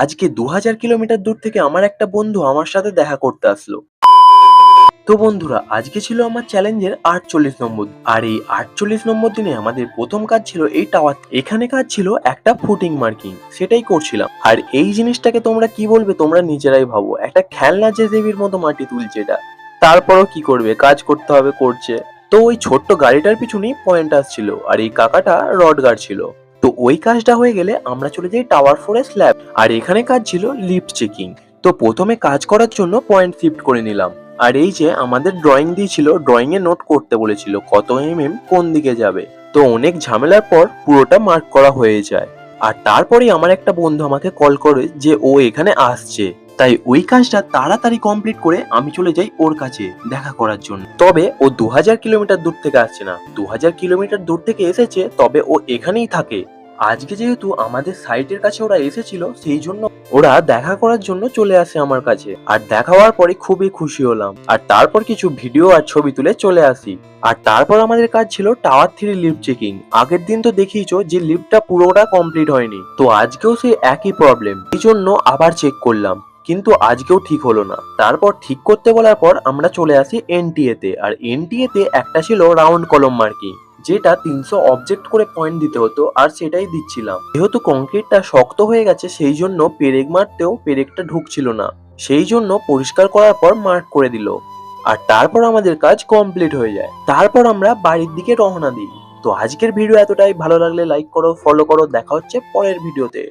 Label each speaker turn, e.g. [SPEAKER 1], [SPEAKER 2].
[SPEAKER 1] আজকে ২০০০ কিলোমিটার দূর থেকে আমার একটা বন্ধু আমার সাথে দেখা করতে আসলো। তো বন্ধুরা, আজকে ছিল আমার চ্যালেঞ্জের ৪৮ নম্বর। আর এই ৪৮ নম্বর দিনে আমাদের প্রথম কাজ ছিল এই টাওয়ার। এখানে কাজ ছিল একটা ফুটিং মার্কিং, সেটাই করছিলাম। আর এই জিনিসটাকে তোমরা কি বলবে তোমরা নিজেরাই ভাবো। একটা খেলনা জেসিবির মতো মাটি তুলছে এটা, তারপরও কি করবে, কাজ করতে হবে, করছে। তো ওই ছোট্ট গাড়িটার পিছনেই পয়েন্ট আসছিল, আর এই কাকাটা রড গাড়ছিল। তো ওই কাজটা হয়ে গেলে আমরা চলে যাই টাওয়ার 4 এর স্ল্যাব। আর এখানে কাজ ছিল লিফট চেকিং। তো প্রথমে কাজ করার জন্য পয়েন্ট শিফট করে নিলাম। আর এই যে আমাদের ড্রয়িং দিয়েছিল, ড্রয়িং এ নোট করতে বলেছিল কত কোন দিকে যাবে। তো অনেক ঝামেলার পর পুরোটা মার্ক করা হয়ে যায়। আর তারপরেই আমার একটা বন্ধু আমাকে কল করে যে ও এখানে আসছে। তাই ওই কাজটা তাড়াতাড়ি কমপ্লিট করে আমি চলে যাই ওর কাছে দেখা করার জন্য। তবে ও ২০০০ কিলোমিটার দূর থেকে আসছে না, ২০০০ কিলোমিটার দূর থেকে এসেছে, তবে ও এখানেই থাকে। আজকে যেহেতু আমাদের সাইটের কাছে ওরা এসেছিল, সেই জন্য ওরা দেখা করার জন্য চলে আসে আমার কাছে। আর দেখা হওয়ার পরে খুবই খুশি হলাম। আর তারপর কিছু ভিডিও আর ছবি তুলে চলে আসি। আর তারপর আমাদের কাজ ছিল টাওয়ার 3 লিফট চেকিং। আগের দিন তো দেখিয়েছো যে লিফটটা পুরোটা কমপ্লিট হয়নি, তো আজকেও সেই একই প্রবলেম, এই জন্য আবার চেক করলাম। কিন্তু আজকেও ঠিক হলো না। তারপর ঠিক করতে বলার পর আমরা চলে আসি এনটিএ তে। আর এনটিএ তে একটা ছিল রাউন্ড কলম মার্কিং, যেটা ৩০০ অবজেক্ট করে পয়েন্ট দিতে হতো, আর সেটাই দিচ্ছিলাম। যেহেতু কংক্রিটটা শক্ত হয়ে গেছে, সেই জন্য পেরেক মারতেও পেরেকটা ঢুকছিল না, সেই জন্য পরিষ্কার করার পর মার্ক করে দিল। আর তারপর আমাদের কাজ কমপ্লিট হয়ে যায়। তারপর আমরা বাড়ির দিকে রওনা দিই। তো আজকের ভিডিও এতটাই। ভালো লাগলে লাইক করো, ফলো করো। দেখা হচ্ছে পরের ভিডিওতে।